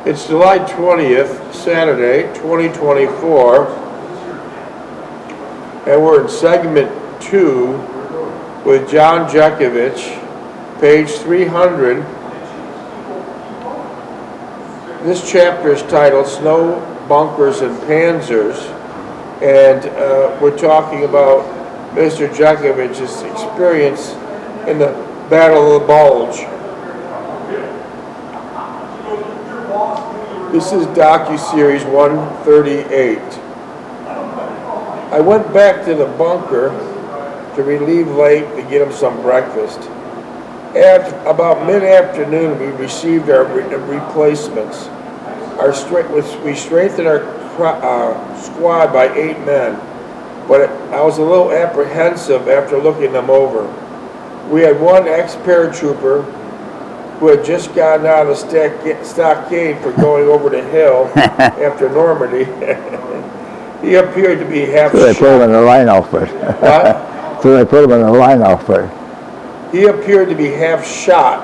It's July 20th, Saturday, 2024, and we're in segment 2 with John Jeckovich, page 300. This chapter is titled Snow Bunkers and Panzers, and we're talking about Mr. Jeckovich's experience in the Battle of the Bulge. This is docu-series 138. I went back to the bunker to relieve Lake to get him some breakfast. At about mid-afternoon, we received our replacements. We strengthened our squad by 8 men, but I was a little apprehensive after looking them over. We had one ex-paratrooper who had just gotten out of the stockade for going over the hill after Normandy. He appeared to be half shot. So they put him in a line outfit. What? So they put him in a line outfit. He appeared to be half shot,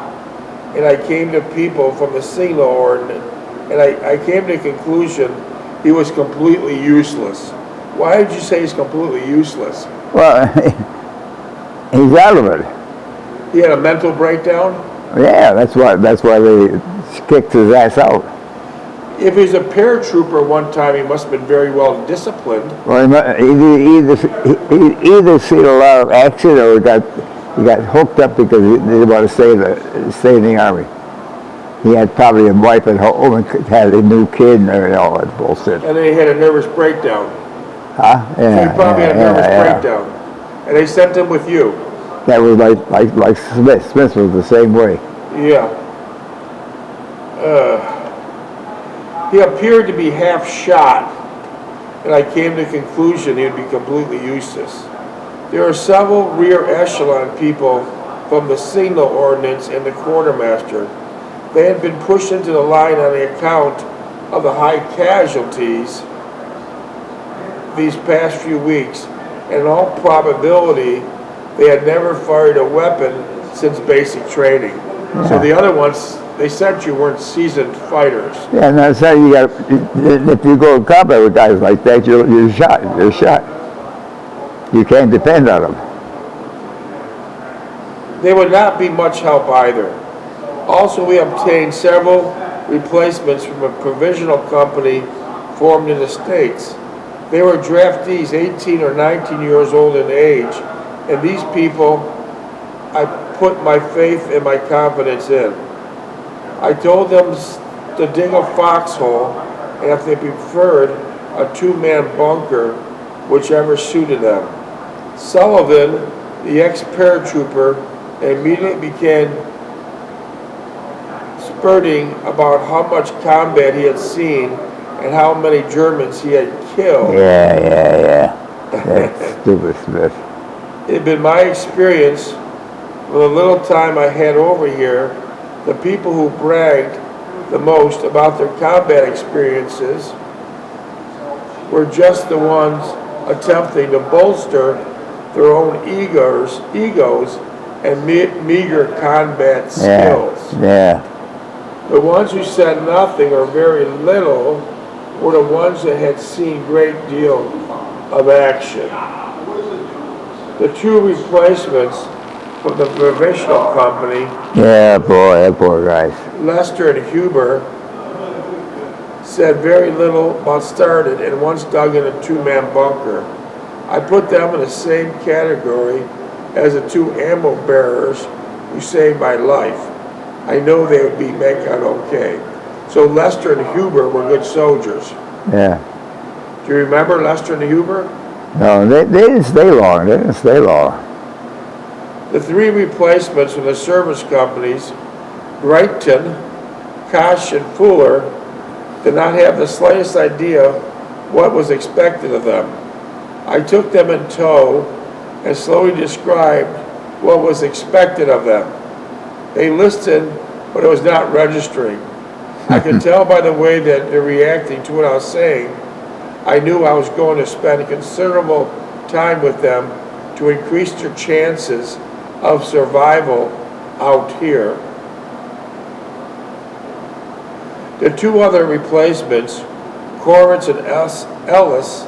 and I came to people from the signal ordnance, and I came to the conclusion he was completely useless. Why did you say he's completely useless? Well, he's out of it. He had a mental breakdown? Yeah, that's why they kicked his ass out. If he's a paratrooper one time, he must have been very well disciplined. Well, he either seen a lot of action or he got hooked up because he didn't want to stay in the army. He had probably a wife at home and had a new kid and all that bullshit. And then he had a nervous breakdown. Huh? Yeah. So he probably had a nervous breakdown. And they sent him with you. That was like Smith. Smith was the same way. Yeah. He appeared to be half shot, and I came to the conclusion he would be completely useless. There are several rear echelon people from the signal ordnance and the quartermaster. They had been pushed into the line on the account of the high casualties these past few weeks, and in all probability, they had never fired a weapon since basic training. Yeah. So the other ones they sent you weren't seasoned fighters. Yeah, and that's how you got. If you go to combat with guys like that, you're shot. You're shot. You can't depend on them. They would not be much help either. Also, we obtained several replacements from a provisional company formed in the States. They were draftees 18 or 19 years old in age, and these people I put my faith and my confidence in. I told them to dig a foxhole, and if they preferred, a 2-man bunker, whichever suited them. Sullivan, the ex-paratrooper, immediately began spurting about how much combat he had seen and how many Germans he had killed. Yeah. That's stupid, Smith. It had been my experience, with the little time I had over here, the people who bragged the most about their combat experiences were just the ones attempting to bolster their own egos and meager combat skills. Yeah. The ones who said nothing or very little were the ones that had seen a great deal of action. The 2 replacements from the provisional company, yeah, boy, that poor guy. Lester and Huber, said very little about started and once dug in a 2-man bunker. I put them in the same category as the 2 ammo bearers who saved my life. I know they would make out okay. So Lester and Huber were good soldiers. Yeah. Do you remember Lester and Huber? No, they didn't stay long. The 3 replacements from the service companies, Brighton, Koch, and Fuller, did not have the slightest idea what was expected of them. I took them in tow and slowly described what was expected of them. They listened, but it was not registering. I could tell by the way that they're reacting to what I was saying. I knew I was going to spend considerable time with them to increase their chances of survival out here. The two other replacements, Corwitz and Ellis,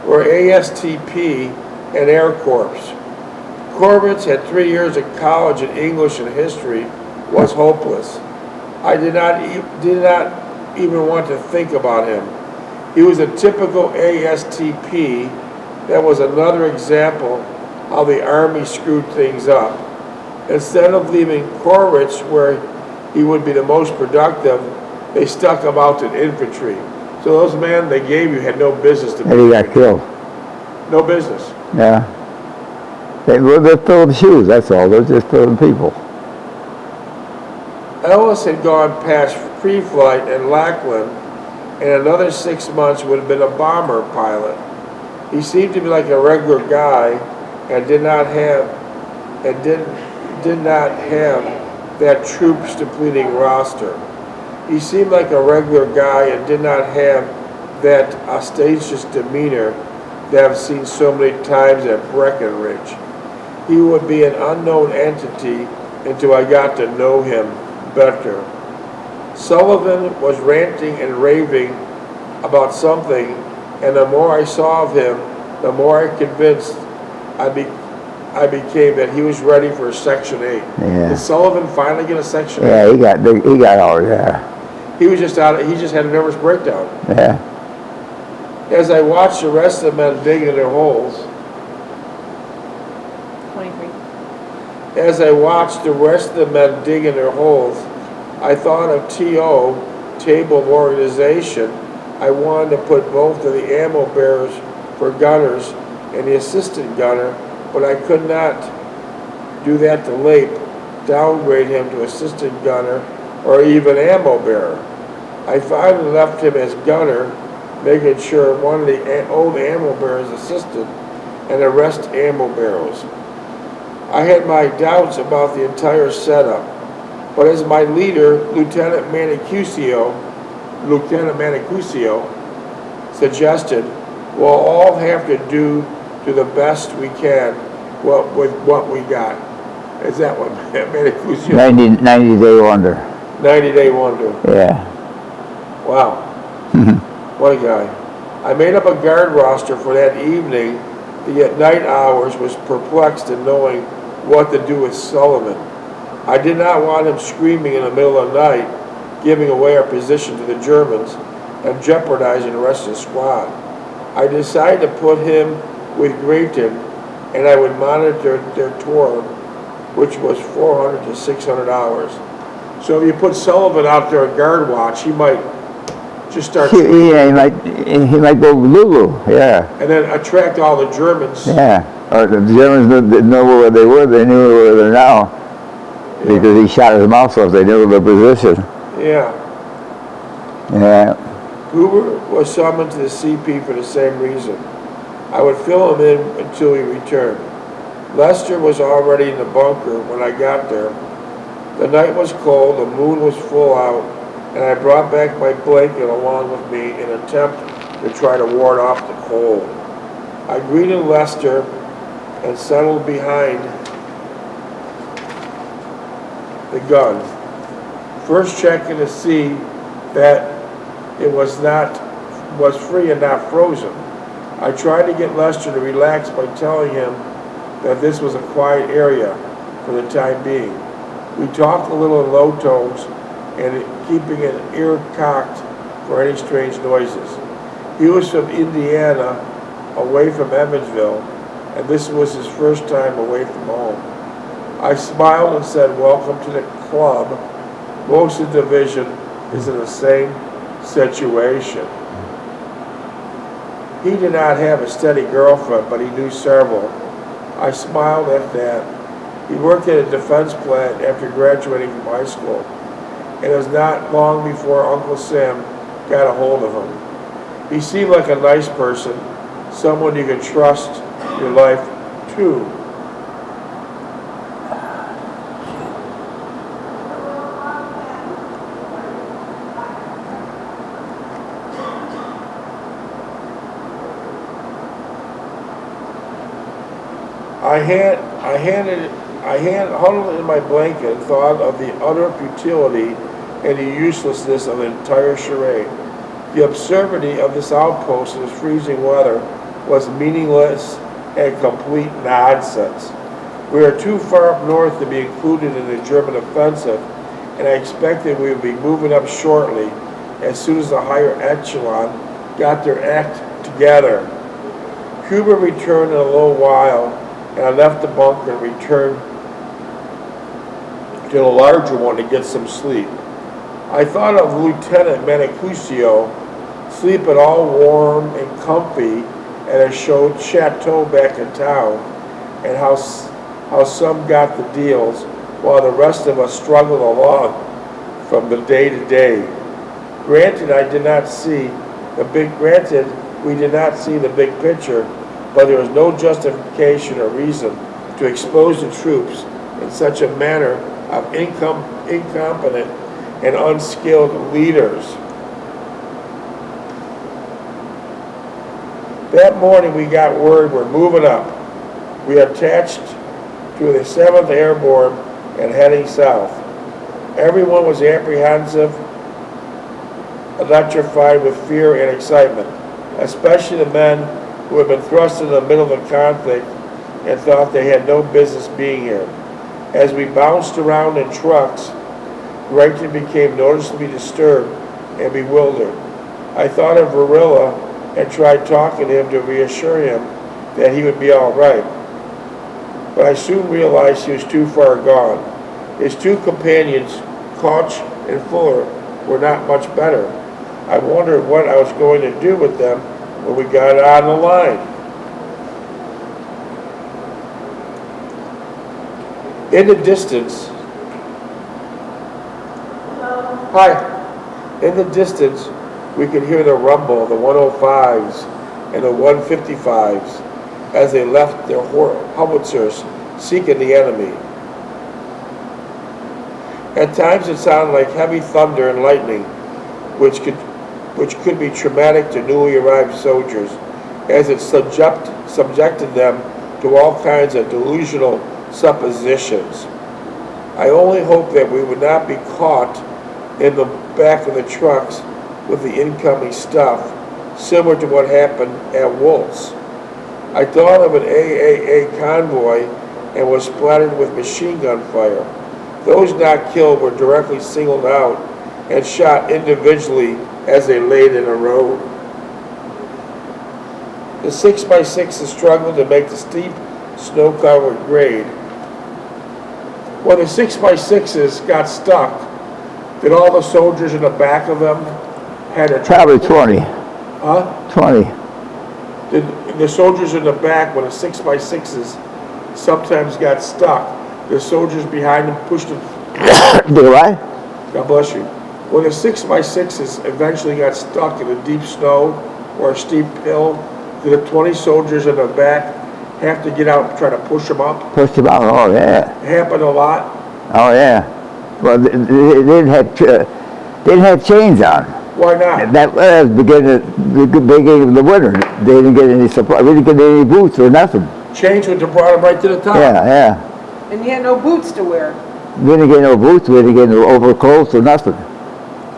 were ASTP and Air Corps. Corwitz had 3 years of college in English and history, was hopeless. I did not even want to think about him. He was a typical ASTP. That was another example how the Army screwed things up. Instead of leaving Corwitz where he would be the most productive, they stuck him out in infantry. So those men they gave you had no business to be. And he got killed. No business. Yeah. They're filling shoes, that's all. They're just filling people. Ellis had gone past pre-flight in Lackland, and another 6 months would have been a bomber pilot. He seemed to be like a regular guy, and did not have that troops depleting roster. He seemed like a regular guy and did not have that ostentatious demeanor that I've seen so many times at Breckenridge. He would be an unknown entity until I got to know him better. Sullivan was ranting and raving about something, and the more I saw of him, the more I convinced I became that he was ready for a Section 8. Yeah. Did Sullivan finally get a Section 8? Yeah, he got all, yeah. He was just he just had a nervous breakdown. Yeah. As I watched the rest of the men digging their holes, 23. As I watched the rest of the men digging their holes, I thought of TO, Table of Organization. I wanted to put both of the ammo bearers for gunners and the assistant gunner, but I could not do that to Lape, downgrade him to assistant gunner or even ammo bearer. I finally left him as gunner, making sure one of the old ammo bearers assistant and the rest ammo bearers. I had my doubts about the entire setup, but as my leader, Lieutenant Mancuso suggested, we'll all have to do the best we can with what we got. Is that what Mancuso? 90-day wonder. 90-day wonder. Yeah. Wow. What a guy. I made up a guard roster for that evening. The night hours was perplexed in knowing what to do with Sullivan. I did not want him screaming in the middle of the night, giving away our position to the Germans and jeopardizing the rest of the squad. I decided to put him with Grayton, and I would monitor their tour, which was $400 to $600. So if you put Sullivan out there on guard watch, he might just start. Yeah, he might go Lulu. Yeah. And then attract all the Germans. Yeah. Or the Germans didn't know where they were. They knew where they're now because he shot his mouth off. They knew their position. Yeah. Yeah. Hoover was summoned to the CP for the same reason. I would fill him in until he returned. Lester was already in the bunker when I got there. The night was cold, the moon was full out, and I brought back my blanket along with me in an attempt to try to ward off the cold. I greeted Lester and settled behind the gun, first checking to see that it was free and not frozen. I tried to get Lester to relax by telling him that this was a quiet area for the time being. We talked a little in low tones and keeping an ear cocked for any strange noises. He was from Indiana, away from Evansville, and this was his first time away from home. I smiled and said, "Welcome to the club. Most of the division is in the same situation." He did not have a steady girlfriend, but he knew several. I smiled at that. He worked at a defense plant after graduating from high school, and it was not long before Uncle Sam got a hold of him. He seemed like a nice person, someone you could trust your life to. I huddled in my blanket and thought of the utter futility and the uselessness of the entire charade. The absurdity of this outpost in this freezing weather was meaningless and complete nonsense. We are too far up north to be included in the German offensive, and I expected we would be moving up shortly as soon as the higher echelon got their act together. Cuba returned in a little while, and I left the bunker and returned to the larger one to get some sleep. I thought of Lieutenant Mancuso sleeping all warm and comfy at a chateau back in town, and how some got the deals while the rest of us struggled along from the day to day. Granted, we did not see the big picture, but there was no justification or reason to expose the troops in such a manner of incompetent and unskilled leaders. That morning we got word we're moving up. We attached to the 7th Airborne and heading south. Everyone was apprehensive, electrified with fear and excitement, especially the men who had been thrust in the middle of the conflict and thought they had no business being here. As we bounced around in trucks, Gregson became noticeably disturbed and bewildered. I thought of Varilla and tried talking to him to reassure him that he would be all right. But I soon realized he was too far gone. His two companions, Koch and Fuller, were not much better. I wondered what I was going to do with them when we got on the line. In the distance, in the distance, we could hear the rumble of the 105s and the 155s as they left their howitzers seeking the enemy. At times it sounded like heavy thunder and lightning, which could be traumatic to newly arrived soldiers, as it subjected them to all kinds of delusional suppositions. I only hope that we would not be caught in the back of the trucks with the incoming stuff, similar to what happened at Woltz. I thought of an AAA convoy and was splattered with machine gun fire. Those not killed were directly singled out and shot individually as they laid in a row. The 6x6s struggled to make the steep, snow-covered grade. When the 6x6s got stuck, did all the soldiers in the back of them had a... Probably 20. Huh? 20. The soldiers in the back, when the 6x6s sometimes got stuck, the soldiers behind them pushed them. Did what? God bless you. When the 6x6s eventually got stuck in the deep snow or a steep hill, did the 20 soldiers in the back have to get out and try to push them up? Push them out, oh yeah. It happened a lot? Oh yeah. Well, they didn't have chains on. Why not? That was the beginning of the winter. They didn't get any supply. We didn't get any boots or nothing. Chains would have brought them right to the top. Yeah, yeah. And you had no boots to wear. We didn't get no boots. We didn't get no overcoats or nothing.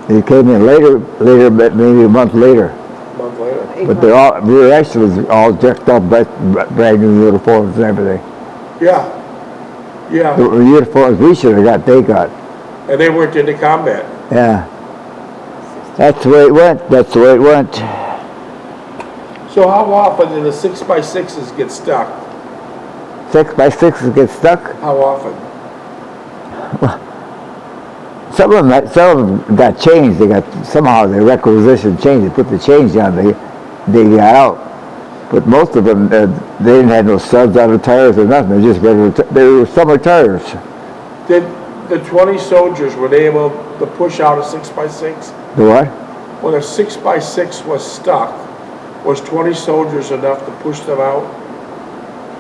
They came in later, maybe a month later. A month later. But the rest was all decked up, brand new uniforms and everything. Yeah. Yeah. The uniforms we should have got, they got. And they weren't into combat. Yeah. That's the way it went. That's the way it went. So how often did the 6x6s get stuck? 6x6s get stuck. How often? Some of them got changed. Somehow the requisition changed. They put the change on. They got out. But most of them, they didn't have no studs on the tires or nothing. They just regular. They were summer tires. Did the 20 soldiers, were they able to push out a 6x6? The what? When a 6x6 was stuck, was 20 soldiers enough to push them out?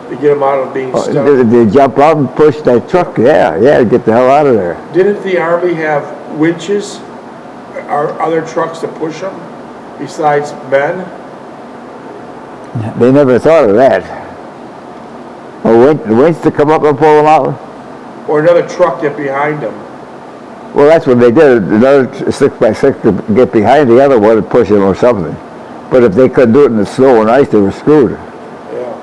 To get them out of being stuck? They jump out and push that truck. Yeah, get the hell out of there. Didn't the Army have winches or other trucks to push them besides men? They never thought of that. Or winch to come up and pull them out? Or another truck get behind them? Well, that's what they did. Another 6x6 to get behind the other one and push him or something. But if they couldn't do it in the snow and ice, they were screwed. Yeah.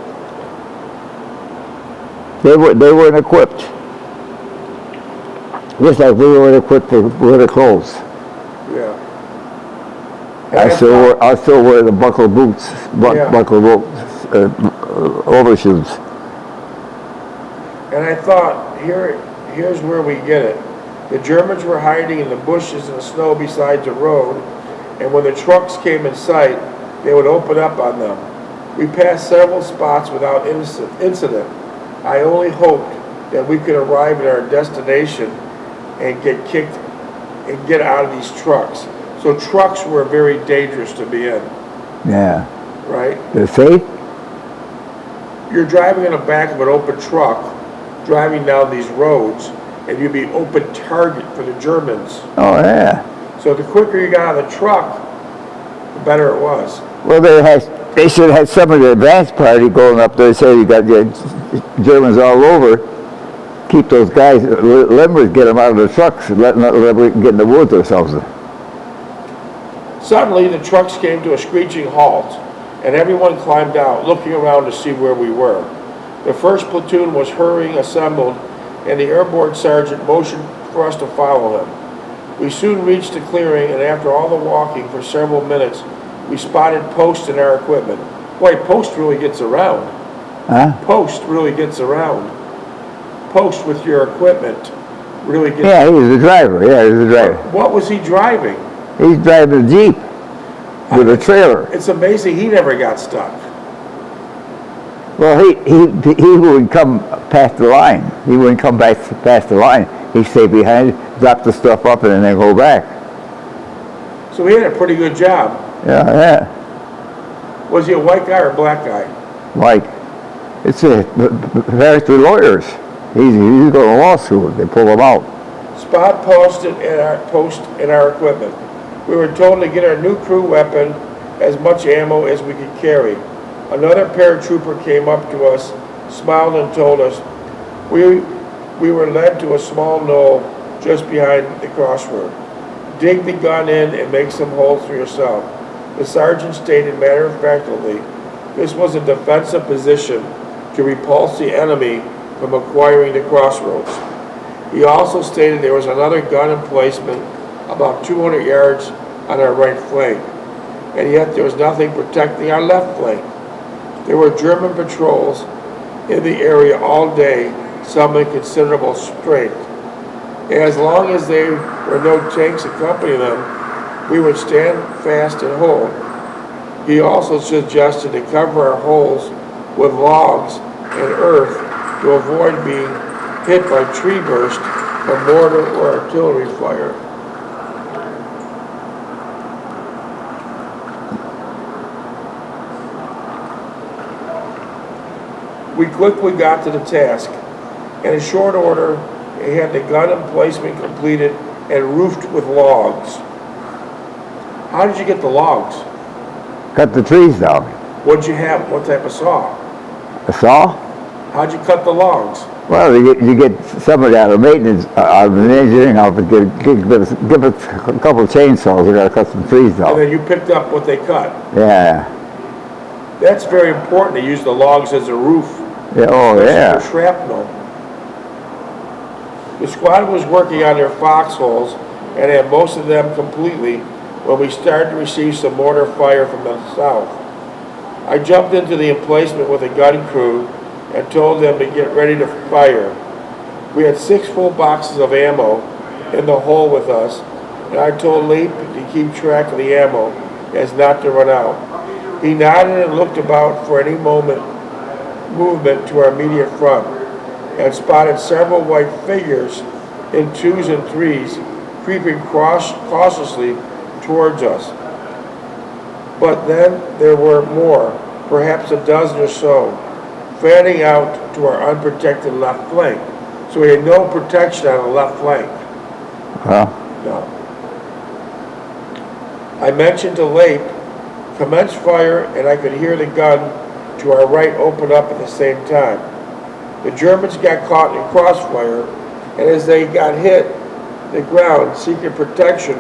They weren't equipped. Just like we weren't equipped for winter clothes. Yeah. I still wear the buckle boots, buckle overshoes. And I thought, here's where we get it. The Germans were hiding in the bushes and the snow beside the road, and when the trucks came in sight, they would open up on them. We passed several spots without incident. I only hoped that we could arrive at our destination and get out of these trucks. So trucks were very dangerous to be in. Yeah. Right? They're safe? You're driving in the back of an open truck, driving down these roads, and you'd be open target for the Germans. Oh, yeah. So the quicker you got out of the truck, the better it was. Well, they should have had some of the advance party going up there. Say you got the Germans all over. Keep those guys, limbers, get them out of the trucks and let them get in the woods or something. Suddenly, the trucks came to a screeching halt, and everyone climbed out, looking around to see where we were. The first platoon was hurrying assembled, and the airborne sergeant motioned for us to follow him. We soon reached the clearing, and after all the walking for several minutes, we spotted Post in our equipment. Boy, Post really gets around. Huh? Post really gets around. Post with your equipment really gets. Yeah, he's the driver. Yeah, he's the driver. What was he driving? He's driving a Jeep with a trailer. It's amazing he never got stuck. Well, he would come past the line. He wouldn't come back past the line. He'd stay behind, drop the stuff up, and then go back. So he had a pretty good job. Yeah. Was he a white guy or a black guy? Like, it's parents were lawyers. He's going to law school. They pull him out. Spot posted in our equipment. We were told to get our new crew weapon, as much ammo as we could carry. Another paratrooper came up to us, smiled, and told us we were led to a small knoll just behind the crossroad. Dig the gun in and make some holes for yourself. The sergeant stated matter-of-factly this was a defensive position to repulse the enemy from acquiring the crossroads. He also stated there was another gun emplacement about 200 yards on our right flank, and yet there was nothing protecting our left flank. There were German patrols in the area all day, some in considerable strength. As long as there were no tanks accompanying them, we would stand fast and hold. He also suggested to cover our holes with logs and earth to avoid being hit by tree burst from mortar or artillery fire. We quickly got to the task. In short order, he had the gun emplacement completed and roofed with logs. How did you get the logs? Cut the trees down. What'd you have? What type of saw? A saw? How'd you cut the logs? Well, you get somebody out of maintenance, out of an engineering outfit, give us a couple of chainsaws. We got to cut some trees down. And then you picked up what they cut. Yeah. That's very important to use the logs as a roof. Yeah. Oh, yeah. For shrapnel. The squad was working on their foxholes and had most of them completely when we started to receive some mortar fire from the south. I jumped into the emplacement with a gun crew and told them to get ready to fire. We had 6 full boxes of ammo in the hole with us, and I told Leap to keep track of the ammo as not to run out. He nodded and looked about for any movement to our immediate front, and spotted several white figures in 2s and 3s creeping cautiously towards us. But then there were more, perhaps a dozen or so, fanning out to our unprotected left flank. So we had no protection on the left flank. Huh? No. I mentioned to Lape, commence fire, and I could hear the gun to our right open up at the same time. The Germans got caught in crossfire, and as they got hit, the ground, seeking protection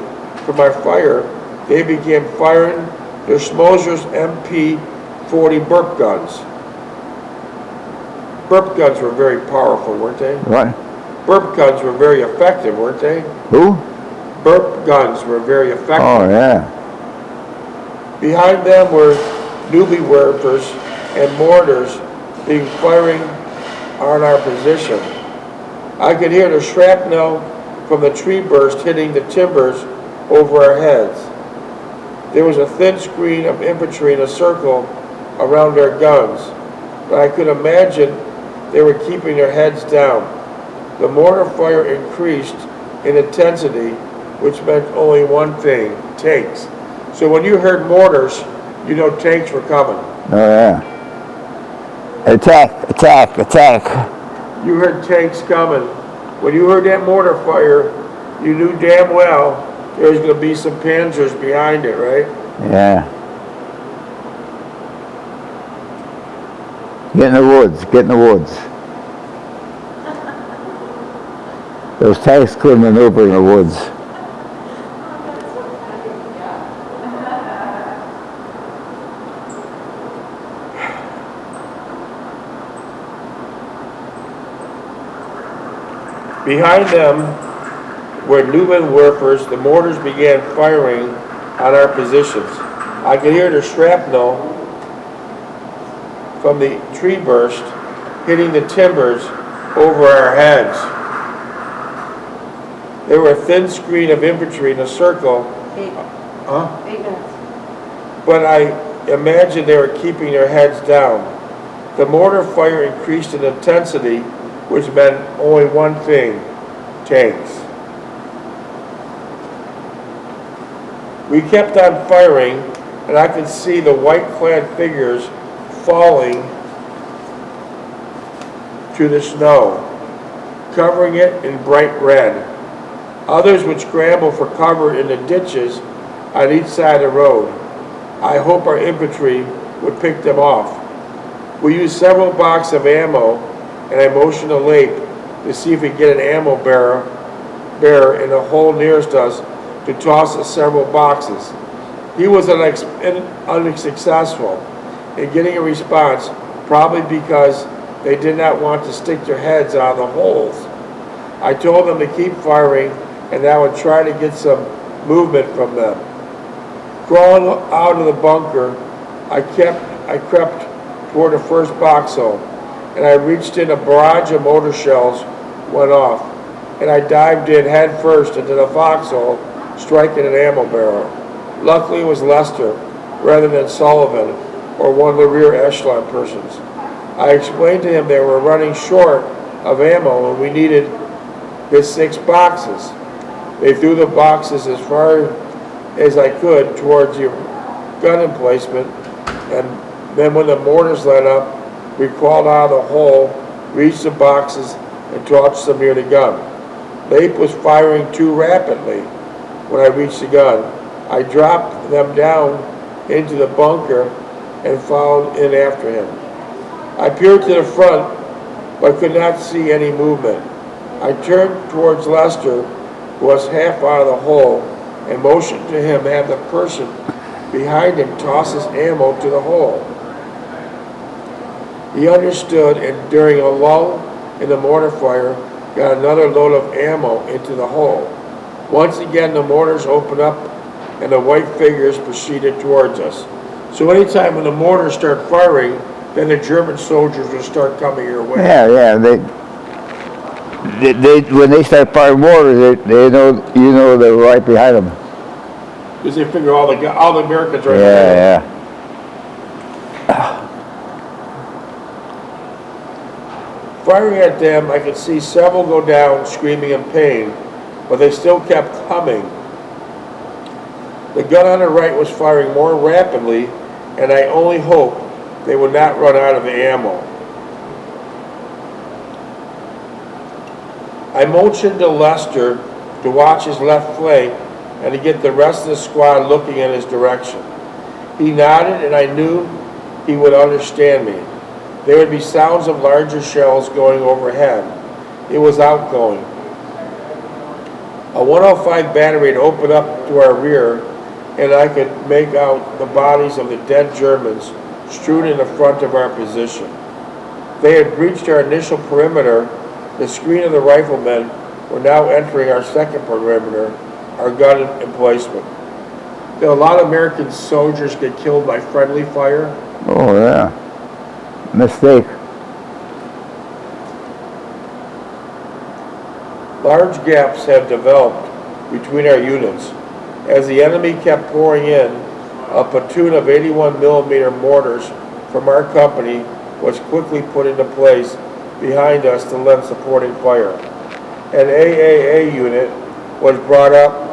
from our fire, they began firing their Smozer's MP-40 burp guns. Burp guns were very powerful, weren't they? What? Burp guns were very effective, weren't they? Who? Burp guns were very effective. Oh, yeah. Behind them were newbie werpers and mortars being firing on our position. I could hear the shrapnel from the tree burst hitting the timbers over our heads. There was a thin screen of infantry in a circle around their guns, but I could imagine they were keeping their heads down. The mortar fire increased in intensity, which meant only one thing, tanks. So when you heard mortars, you know tanks were coming. Oh, yeah. Attack, attack, attack. You heard tanks coming. When you heard that mortar fire, you knew damn well there was going to be some Panzers behind it, right? Yeah. Get in the woods, get in the woods. Those tanks couldn't maneuver in the woods. Behind them were Newman werpers. The mortars began firing on our positions. I could hear the shrapnel from the tree burst hitting the timbers over our heads. There were a thin screen of infantry in a circle. 8 minutes. But I imagined they were keeping their heads down. The mortar fire increased in intensity, which meant only one thing, tanks. We kept on firing, and I could see the white-clad figures falling to the snow, covering it in bright red. Others would scramble for cover in the ditches on each side of the road. I hope our infantry would pick them off. We used several boxes of ammo, and I motioned to Lape to see if he could get an ammo bearer in the hole nearest us to toss us several boxes. He was unsuccessful in getting a response, probably because they did not want to stick their heads out of the holes. I told them to keep firing, and I would try to get some movement from them. Crawling out of the bunker, I crept toward the first box hole, and I reached in. A barrage of mortar shells went off, and I dived in head first into the foxhole, striking an ammo barrel. Luckily, it was Lester rather than Sullivan or one of the rear echelon persons. I explained to him they were running short of ammo and we needed his 6 boxes. They threw the boxes as far as I could towards your gun emplacement, and then when the mortars let up, we crawled out of the hole, reached the boxes, and tossed them near the gun. Lape was firing too rapidly. When I reached the gun, I dropped them down into the bunker and followed in after him. I peered to the front, but could not see any movement. I turned towards Lester, who was half out of the hole, and motioned to him to have the person behind him toss his ammo to the hole. He understood, and during a lull in the mortar fire, got another load of ammo into the hole. Once again, the mortars opened up, and the white figures proceeded towards us. So anytime when the mortars start firing, then the German soldiers will start coming your way. Yeah, they when they start firing mortars, they know, you know, they're right behind them. Because they figure all the Americans are right Yeah, behind them. Firing at them, I could see several go down screaming in pain, but they still kept coming. The gun on the right was firing more rapidly, and I only hoped they would not run out of the ammo. I motioned to Lester to watch his left flank and to get the rest of the squad looking in his direction. He nodded, and I knew he would understand me. There would be sounds of larger shells going overhead. It was outgoing. A 105 battery had opened up to our rear, and I could make out the bodies of the dead Germans strewn in the front of our position. They had breached our initial perimeter. The screen of the riflemen were now entering our second perimeter, our gun emplacement. Did a lot of American soldiers get killed by friendly fire? Oh, yeah. Mistake. Large gaps had developed between our units. As the enemy kept pouring in, a platoon of 81 millimeter mortars from our company was quickly put into place behind us to lend supporting fire. An AAA unit was brought up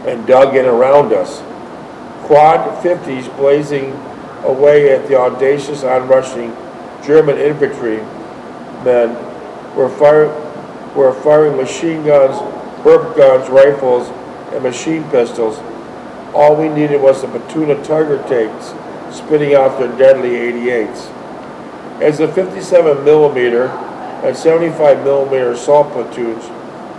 and dug in around us. Quad 50s blazing away at the audacious onrushing German infantrymen were firing machine guns, burp guns, rifles, and machine pistols. All we needed was a platoon of Tiger tanks spitting out their deadly 88s. As the 57 millimeter and 75 millimeter assault platoons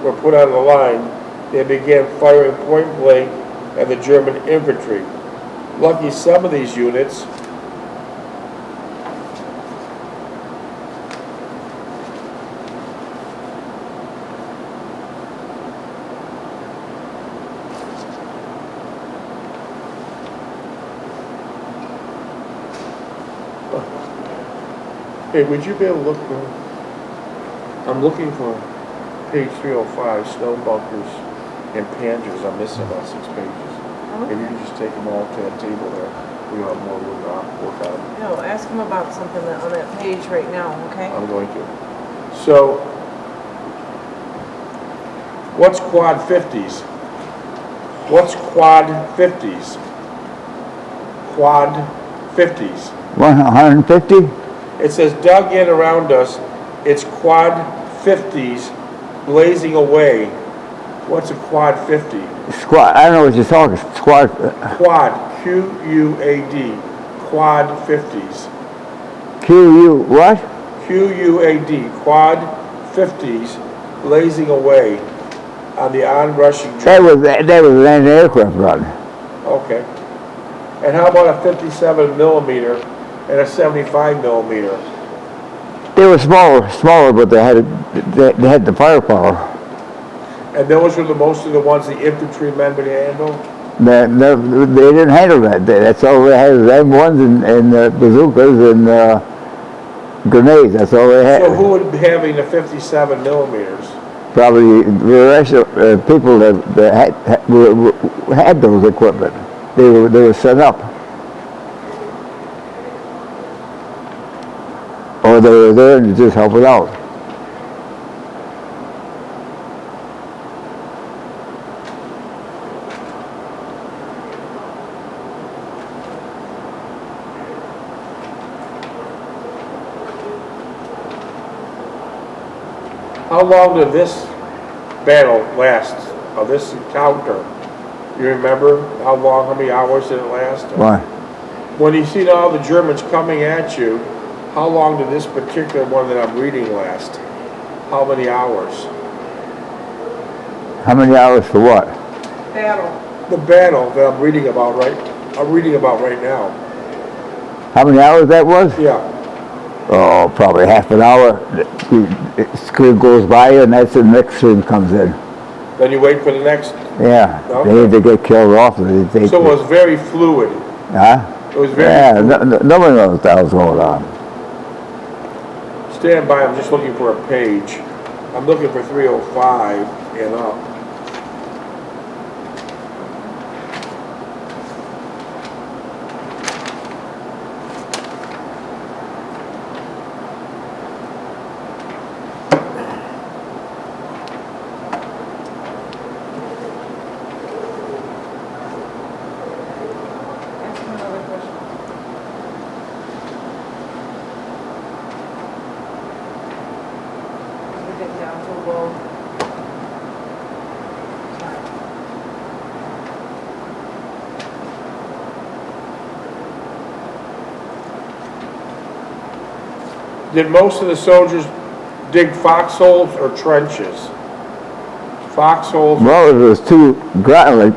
were put on the line, they began firing point blank at the German infantry. Lucky some of these units Hey, would you be able to look for, I'm looking for page 305, snow bunkers and Panzers. I'm missing about 6 pages. If you could just take them all to that table there, we'll have more room to work on them. No, ask him about something on that page right now, okay? I'm going to. So, what's quad 50s? What's quad 50s? Quad 50s. 150? It says dug in around us. It's quad 50s blazing away. What's a quad 50? Squad. I don't know what you're talking. Squad. Quad, Q-U-A-D, quad 50s. Q-U what? Q-U-A-D, quad 50s blazing away on the onrushing That German. was an aircraft run. Okay. And how about a 57 millimeter and a 75 millimeter? They were smaller, but they had the firepower. And those were most of the ones the infantrymen would handle? They didn't handle that. That's all they had was M1s and bazookas and grenades. That's all they had. So who would be having the 57 millimeters? Probably the rest of people that had those equipment. They were set up. Or they were there to just help it out. How long did this battle last, this encounter? You remember how long, how many hours did it last? Why? When you see all the Germans coming at you, how long did this particular one that I'm reading last? How many hours? How many hours for what? Battle. The battle that I'm reading about right now. How many hours that was? Yeah. Oh, probably half an hour. The screen goes by and that's the next screen comes in. Then you wait for the next. Yeah, Okay. they either get killed off or they So it was very fluid. Huh? It was very Yeah, fluid. nobody knows what the hell's going on. Stand by, I'm just looking for a page. I'm looking for 305 and up. Ask him another question. We're getting down to a low time. Did most of the soldiers dig foxholes or trenches? Foxholes. Well, it was too ground, like,